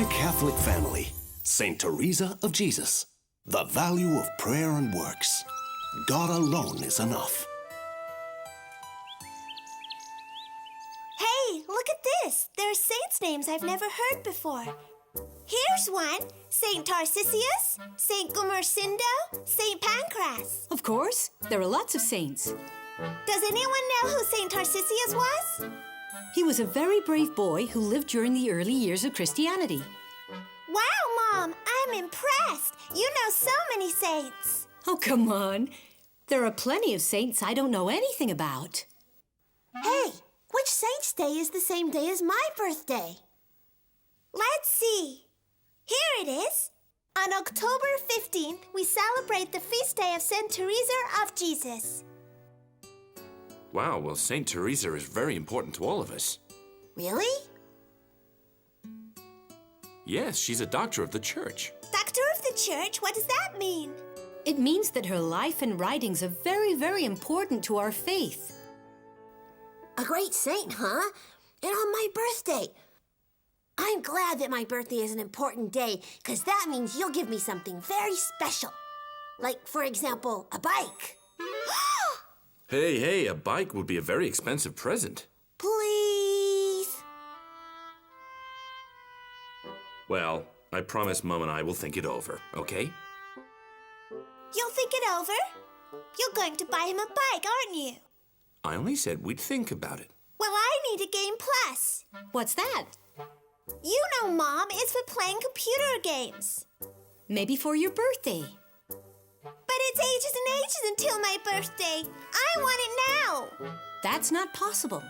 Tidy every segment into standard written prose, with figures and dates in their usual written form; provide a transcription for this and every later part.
Catholic family, Saint Teresa of Jesus. The value of prayer and works. God alone is enough. Hey, look at this. There are saints' names I've never heard before. Here's one. Saint Tarcisius, Saint Gumersindo, Saint Pancras. Of course. There are lots of saints. Does anyone know who Saint Tarcisius was? He was a very brave boy who lived during the early years of Christianity. Wow, Mom, I'm impressed. You know so many saints. Oh, come on. There are plenty of saints I don't know anything about. Hey, which saint's day is the same day as my birthday? Let's see. Here it is. On October 15th, we celebrate the feast day of Saint Teresa of Jesus. Wow, well, Saint Teresa is very important to all of us. Really? Yes, she's a doctor of the church. Doctor of the church? What does that mean? It means that her life and writings are very, very important to our faith. A great saint, huh? And on my birthday. I'm glad that my birthday is an important day, because that means you'll give me something very special. Like, for example, a bike. Hey, a bike would be a very expensive present. Please. Well, I promise Mom and I will think it over, okay? You'll think it over? You're going to buy him a bike, aren't you? I only said we'd think about it. Well, I need a Game Plus. What's that? You know, Mom, it's for playing computer games. Maybe for your birthday. But it's ages and ages until my birthday. I want it now. That's not possible.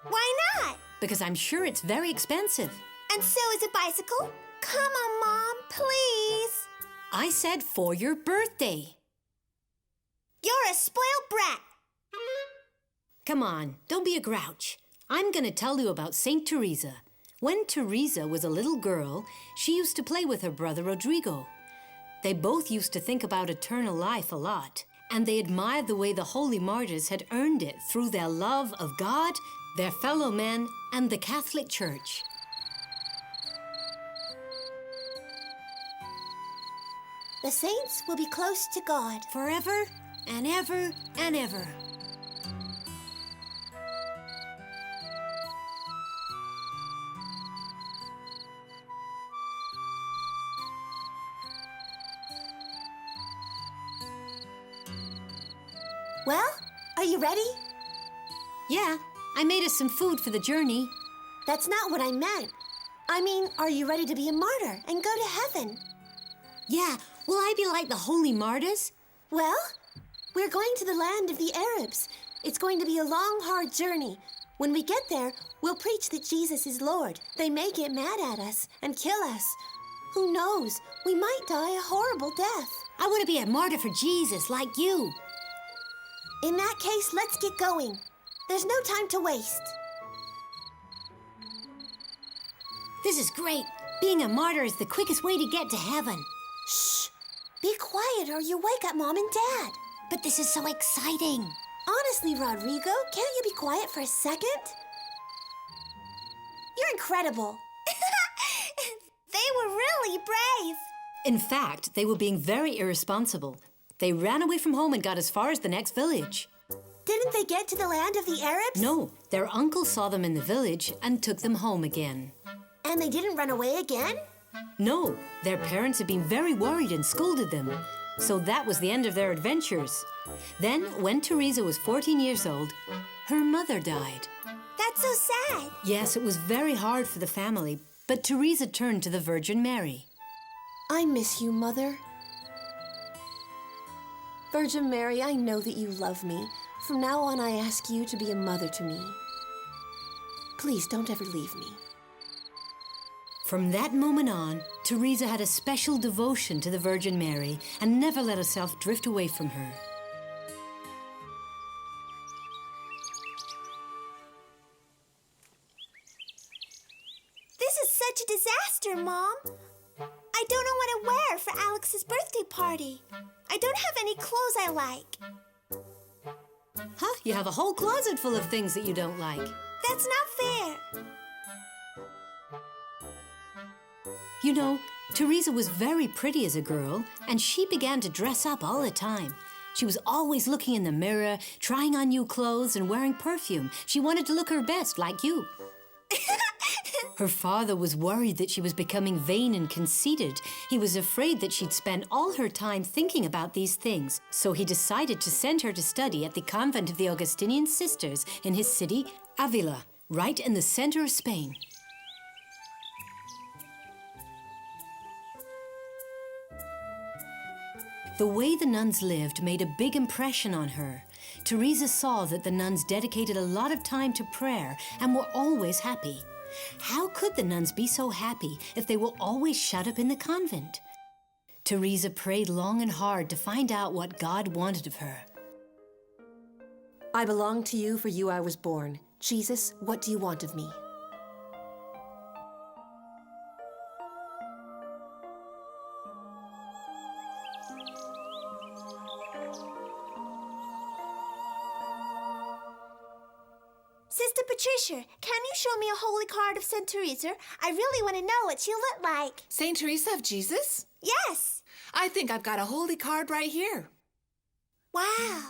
Why not? Because I'm sure it's very expensive. And so is a bicycle. Come on, Mom, please. I said for your birthday. You're a spoiled brat. Come on, don't be a grouch. I'm going to tell you about Saint Teresa. When Teresa was a little girl, she used to play with her brother Rodrigo. They both used to think about eternal life a lot, and they admired the way the holy martyrs had earned it through their love of God, their fellow men, and the Catholic Church. The saints will be close to God Forever and ever and ever. Well, are you ready? Yeah, I made us some food for the journey. That's not what I meant. I mean, are you ready to be a martyr and go to heaven? Yeah, will I be like the holy martyrs? Well, we're going to the land of the Arabs. It's going to be a long, hard journey. When we get there, we'll preach that Jesus is Lord. They may get mad at us and kill us. Who knows? We might die a horrible death. I want to be a martyr for Jesus like you. In that case, let's get going. There's no time to waste. This is great. Being a martyr is the quickest way to get to heaven. Shh! Be quiet or you wake up Mom and Dad. But this is so exciting. Honestly, Rodrigo, can't you be quiet for a second? You're incredible. They were really brave. In fact, they were being very irresponsible. They ran away from home and got as far as the next village. Didn't they get to the land of the Arabs? No, their uncle saw them in the village and took them home again. And they didn't run away again? No, their parents had been very worried and scolded them. So that was the end of their adventures. Then, when Teresa was 14 years old, her mother died. That's so sad. Yes, it was very hard for the family, but Teresa turned to the Virgin Mary. I miss you, Mother. Virgin Mary, I know that you love me. From now on, I ask you to be a mother to me. Please don't ever leave me. From that moment on, Teresa had a special devotion to the Virgin Mary and never let herself drift away from her. This is such a disaster, Mom. I don't know what to wear for Alex's birthday party. I don't have any clothes I like. Huh? You have a whole closet full of things that you don't like. That's not fair. You know, Teresa was very pretty as a girl, and she began to dress up all the time. She was always looking in the mirror, trying on new clothes and wearing perfume. She wanted to look her best, like you. Her father was worried that she was becoming vain and conceited. He was afraid that she'd spend all her time thinking about these things. So he decided to send her to study at the convent of the Augustinian sisters in his city, Avila, right in the center of Spain. The way the nuns lived made a big impression on her. Teresa saw that the nuns dedicated a lot of time to prayer and were always happy. How could the nuns be so happy if they were always shut up in the convent? Teresa prayed long and hard to find out what God wanted of her. I belong to you, for you I was born. Jesus, what do you want of me? Sister Patricia, can you show me a holy card of St. Teresa? I really want to know what she looked like. St. Teresa of Jesus? Yes. I think I've got a holy card right here. Wow.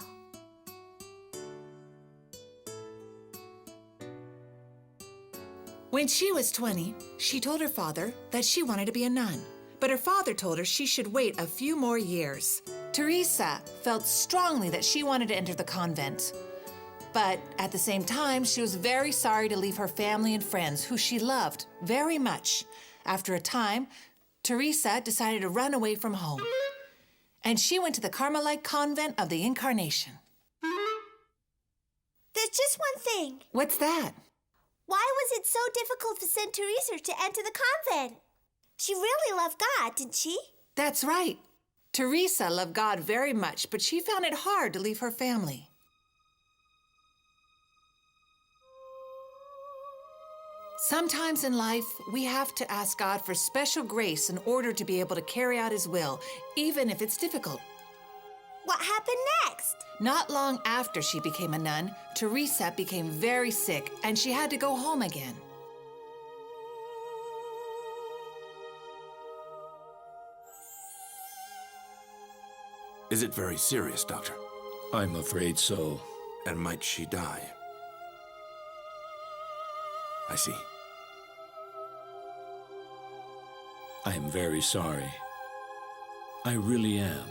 When she was 20, she told her father that she wanted to be a nun. But her father told her she should wait a few more years. Teresa felt strongly that she wanted to enter the convent. But at the same time, she was very sorry to leave her family and friends, who she loved very much. After a time, Teresa decided to run away from home. And she went to the Carmelite convent of the Incarnation. There's just one thing. What's that? Why was it so difficult for St. Teresa to enter the convent? She really loved God, didn't she? That's right. Teresa loved God very much, but she found it hard to leave her family. Sometimes in life, we have to ask God for special grace in order to be able to carry out His will, even if it's difficult. What happened next? Not long after she became a nun, Teresa became very sick, and she had to go home again. Is it very serious, Doctor? I'm afraid so. And might she die? I see. I am very sorry. I really am.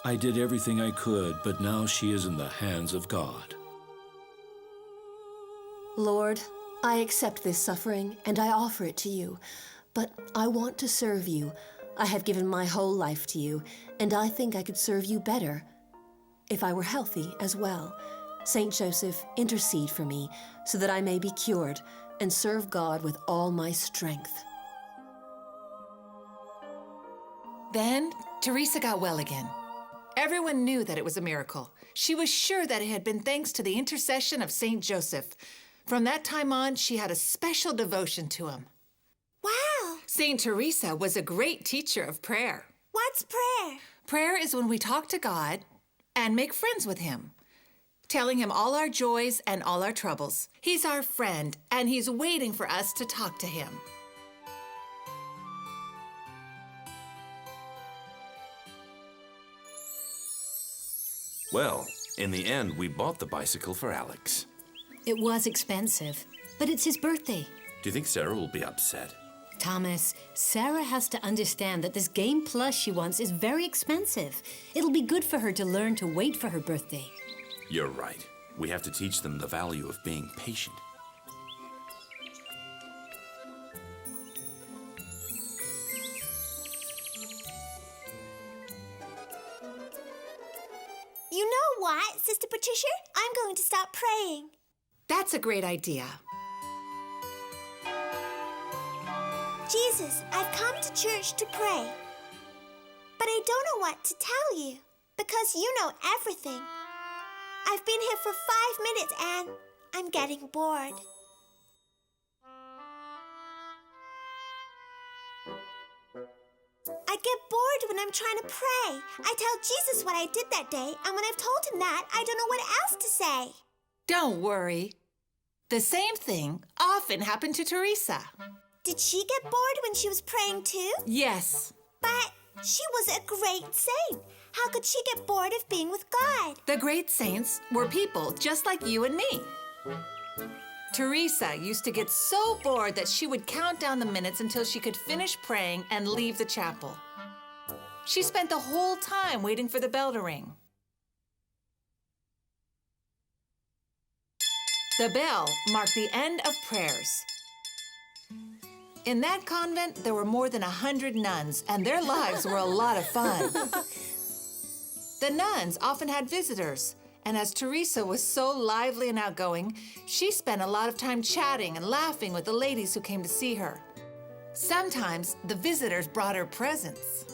I did everything I could, but now she is in the hands of God. Lord, I accept this suffering and I offer it to you, but I want to serve you. I have given my whole life to you, and I think I could serve you better if I were healthy as well. Saint Joseph, intercede for me so that I may be cured and serve God with all my strength. Then Teresa got well again. Everyone knew that it was a miracle. She was sure that it had been thanks to the intercession of Saint Joseph. From that time on, she had a special devotion to him. Wow. Saint Teresa was a great teacher of prayer. What's prayer? Prayer is when we talk to God and make friends with Him, telling Him all our joys and all our troubles. He's our friend, and He's waiting for us to talk to Him. Well, in the end, we bought the bicycle for Alex. It was expensive, but it's his birthday. Do you think Sarah will be upset? Thomas, Sarah has to understand that this Game Plus she wants is very expensive. It'll be good for her to learn to wait for her birthday. You're right. We have to teach them the value of being patient. You know what, Sister Patricia? I'm going to stop praying. That's a great idea. Jesus, I've come to church to pray. But I don't know what to tell you, because you know everything. I've been here for 5 minutes and I'm getting bored. I get bored when I'm trying to pray. I tell Jesus what I did that day, and when I've told him that, I don't know what else to say. Don't worry. The same thing often happened to Teresa. Did she get bored when she was praying too? Yes. But she was a great saint. How could she get bored of being with God? The great saints were people just like you and me. Teresa used to get so bored that she would count down the minutes until she could finish praying and leave the chapel. She spent the whole time waiting for the bell to ring. The bell marked the end of prayers. In that convent, there were more than 100 nuns, and their lives were a lot of fun. The nuns often had visitors, and as Teresa was so lively and outgoing, she spent a lot of time chatting and laughing with the ladies who came to see her. Sometimes the visitors brought her presents.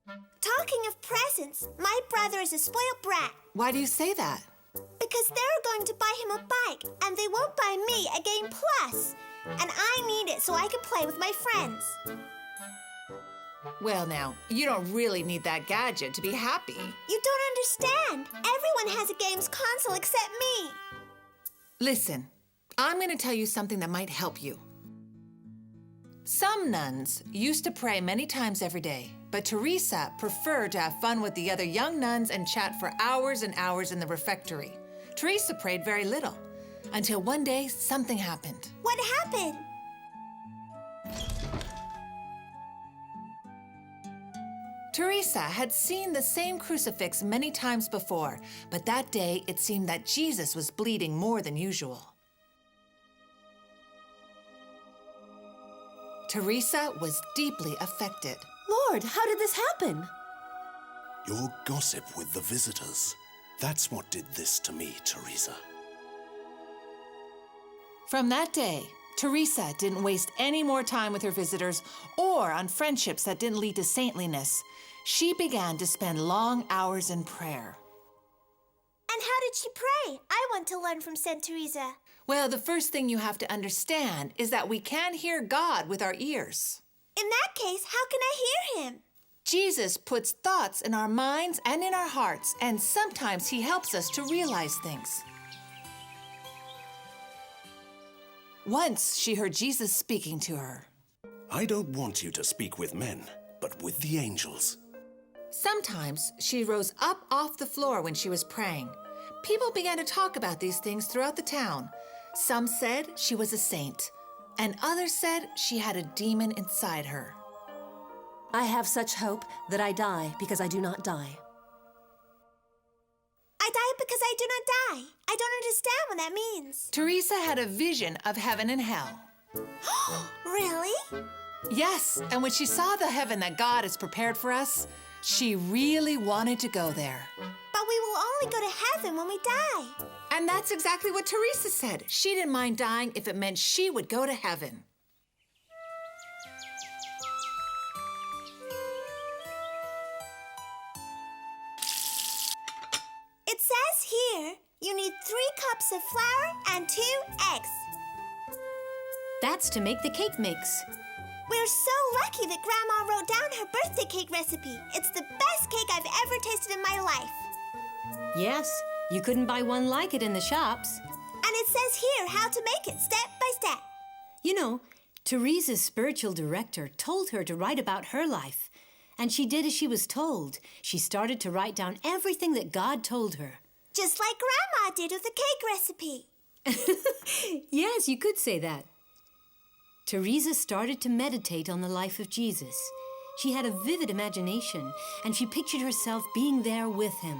Talking of presents, my brother is a spoiled brat. Why do you say that? Because they're going to buy him a bike, and they won't buy me a Game Plus. And I need it so I can play with my friends. Well, now, you don't really need that gadget to be happy. You don't understand. Everyone has a games console except me. Listen, I'm going to tell you something that might help you. Some nuns used to pray many times every day, but Teresa preferred to have fun with the other young nuns and chat for hours and hours in the refectory. Teresa prayed very little, until one day something happened. What happened? Teresa had seen the same crucifix many times before, but that day it seemed that Jesus was bleeding more than usual. Teresa was deeply affected. Lord, how did this happen? Your gossip with the visitors. That's what did this to me, Teresa. From that day, Teresa didn't waste any more time with her visitors or on friendships that didn't lead to saintliness. She began to spend long hours in prayer. And how did she pray? I want to learn from Saint Teresa. Well, the first thing you have to understand is that we can't hear God with our ears. In that case, how can I hear him? Jesus puts thoughts in our minds and in our hearts, and sometimes he helps us to realize things. Once she heard Jesus speaking to her. I don't want you to speak with men, but with the angels. Sometimes she rose up off the floor when she was praying. People began to talk about these things throughout the town. Some said she was a saint, and others said she had a demon inside her. I have such hope that I die because I do not die. I die because I do not die. I don't understand what that means. Teresa had a vision of heaven and hell. Really? Yes, and when she saw the heaven that God has prepared for us, she really wanted to go there. But we will only go to heaven when we die. And that's exactly what Teresa said. She didn't mind dying if it meant she would go to heaven. It says here, you need 3 cups of flour and 2 eggs. That's to make the cake mix. We're so lucky that Grandma wrote down her birthday cake recipe. It's the best cake I've ever tasted in my life. Yes, you couldn't buy one like it in the shops. And it says here how to make it step by step. You know, Teresa's spiritual director told her to write about her life, and she did as she was told. She started to write down everything that God told her. Just like Grandma did with the cake recipe. Yes, you could say that. Teresa started to meditate on the life of Jesus. She had a vivid imagination, and she pictured herself being there with him.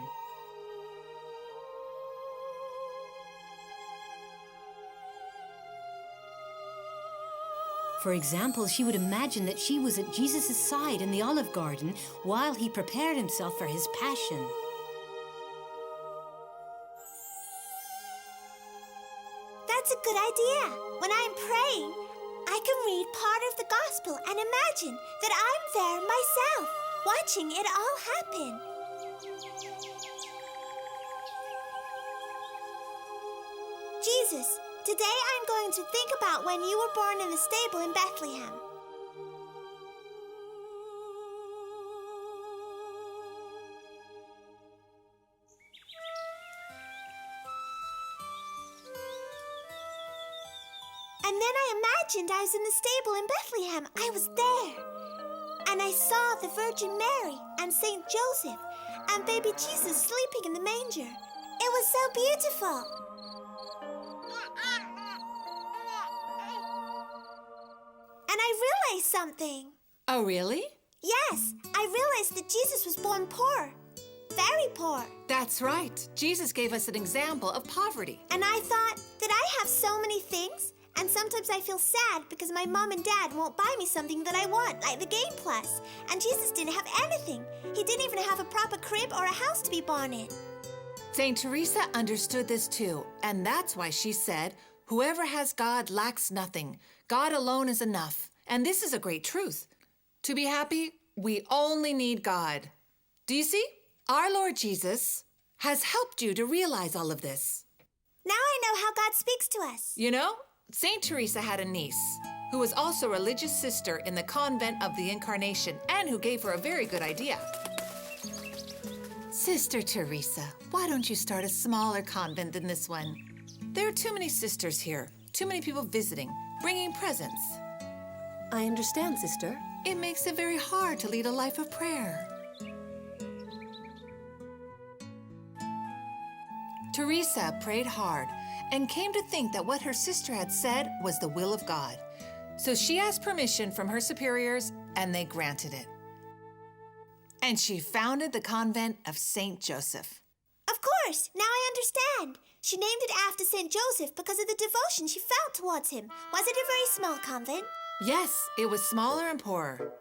For example, she would imagine that she was at Jesus' side in the Olive Garden while he prepared himself for his passion. That's a good idea. When I'm praying, I can read part of the gospel and imagine that I'm there myself, watching it all happen. Jesus, today I'm going to think about when you were born in the stable in Bethlehem. And then I imagined I was in the stable in Bethlehem. I was there. And I saw the Virgin Mary and Saint Joseph and baby Jesus sleeping in the manger. It was so beautiful. And I realized something. Oh, really? Yes, I realized that Jesus was born poor. Very poor. That's right. Jesus gave us an example of poverty. And I thought that I have so many things, and sometimes I feel sad because my mom and dad won't buy me something that I want, like the Game Plus. And Jesus didn't have anything. He didn't even have a proper crib or a house to be born in. Saint Teresa understood this too, and that's why she said, "Whoever has God lacks nothing. God alone is enough." And this is a great truth. To be happy, we only need God. Do you see? Our Lord Jesus has helped you to realize all of this. Now I know how God speaks to us. You know, Saint Teresa had a niece who was also a religious sister in the convent of the Incarnation and who gave her a very good idea. Sister Teresa, why don't you start a smaller convent than this one? There are too many sisters here, too many people visiting, bringing presents. I understand, sister. It makes it very hard to lead a life of prayer. Teresa prayed hard and came to think that what her sister had said was the will of God. So she asked permission from her superiors, and they granted it. And she founded the convent of St. Joseph. Of course, now I understand. She named it after St. Joseph because of the devotion she felt towards him. Was it a very small convent? Yes, it was smaller and poorer.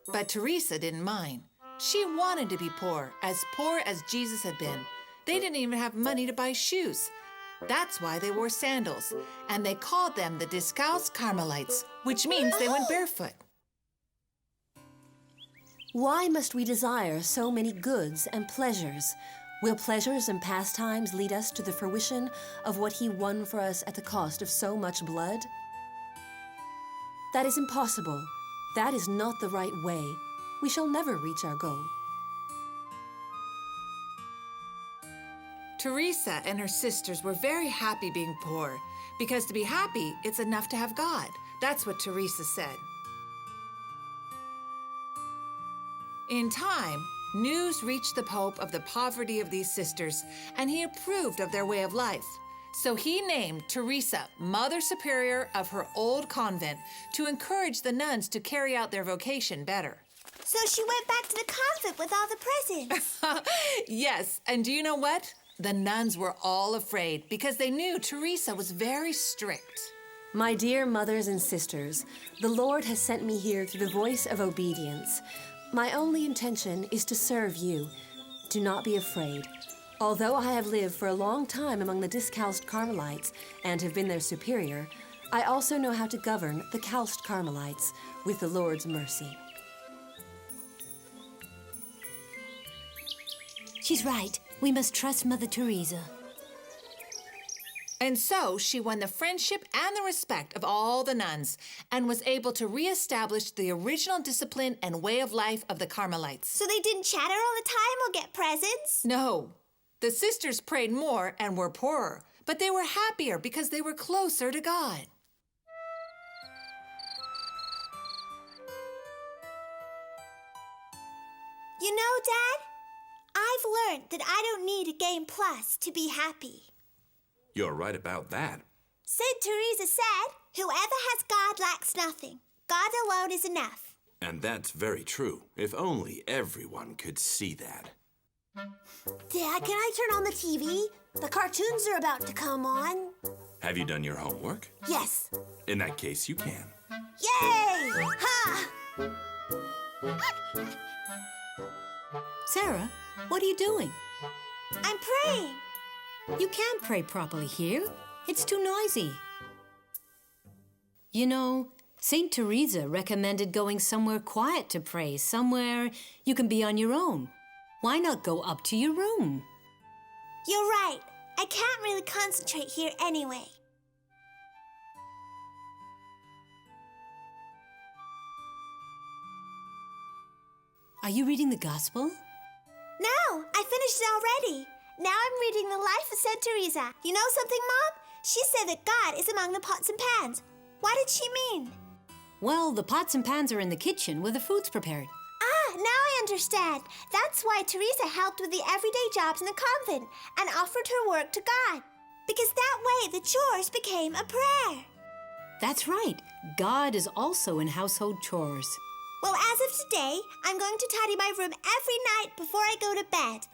But Teresa didn't mind. She wanted to be poor as Jesus had been. They didn't even have money to buy shoes. That's why they wore sandals, and they called them the Discalced Carmelites, which means they went barefoot. Why must we desire so many goods and pleasures? Will pleasures and pastimes lead us to the fruition of what he won for us at the cost of so much blood? That is impossible. That is not the right way. We shall never reach our goal. Teresa and her sisters were very happy being poor, because to be happy, it's enough to have God. That's what Teresa said. In time, news reached the Pope of the poverty of these sisters, and he approved of their way of life. So he named Teresa Mother Superior of her old convent to encourage the nuns to carry out their vocation better. So she went back to the convent with all the presents. Yes, and do you know what? The nuns were all afraid because they knew Teresa was very strict. My dear mothers and sisters, the Lord has sent me here through the voice of obedience. My only intention is to serve you. Do not be afraid. Although I have lived for a long time among the Discalced Carmelites and have been their superior, I also know how to govern the Calced Carmelites with the Lord's mercy. She's right. We must trust Mother Teresa. And so she won the friendship and the respect of all the nuns and was able to reestablish the original discipline and way of life of the Carmelites. So they didn't chatter all the time or get presents? No. The sisters prayed more and were poorer, but they were happier because they were closer to God. You know, Dad, I've learned that I don't need a Game Plus to be happy. You're right about that. St. Teresa said, "Whoever has God lacks nothing. God alone is enough." And that's very true. If only everyone could see that. Dad, can I turn on the TV? The cartoons are about to come on. Have you done your homework? Yes. In that case, you can. Yay! Ha! Sarah, what are you doing? I'm praying. You can't pray properly here. It's too noisy. You know, St. Teresa recommended going somewhere quiet to pray, somewhere you can be on your own. Why not go up to your room? You're right. I can't really concentrate here anyway. Are you reading the Gospel? No, I finished it already. Now I'm reading the life of St. Teresa. You know something, Mom? She said that God is among the pots and pans. What did she mean? Well, the pots and pans are in the kitchen where the food's prepared. Ah, now I understand. That's why Teresa helped with the everyday jobs in the convent and offered her work to God. Because that way the chores became a prayer. That's right. God is also in household chores. Well, as of today, I'm going to tidy my room every night before I go to bed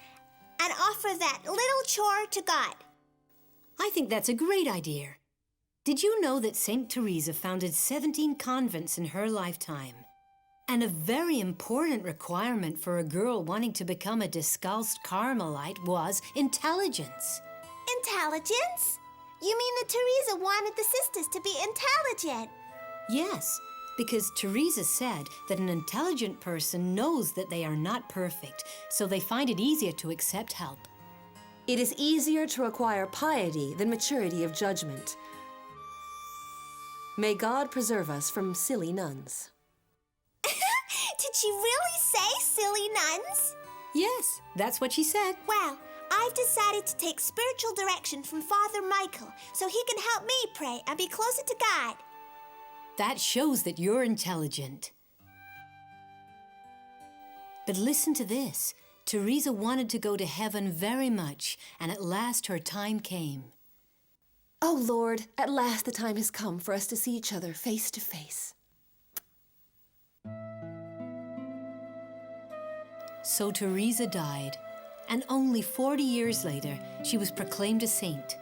and offer that little chore to God. I think that's a great idea. Did you know that St. Teresa founded 17 convents in her lifetime? And a very important requirement for a girl wanting to become a discalced Carmelite was intelligence. Intelligence? You mean that Teresa wanted the sisters to be intelligent? Yes, because Teresa said that an intelligent person knows that they are not perfect, so they find it easier to accept help. It is easier to acquire piety than maturity of judgment. May God preserve us from silly nuns. Did she really say silly nuns? Yes, that's what she said. Well, I've decided to take spiritual direction from Father Michael so he can help me pray and be closer to God. That shows that you're intelligent. But listen to this. Teresa wanted to go to heaven very much, and at last her time came. Oh, Lord, at last the time has come for us to see each other face to face. So Teresa died, and only 40 years later, she was proclaimed a saint.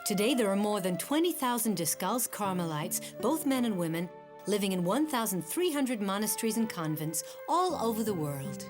Today, there are more than 20,000 discalced Carmelites, both men and women, living in 1,300 monasteries and convents all over the world.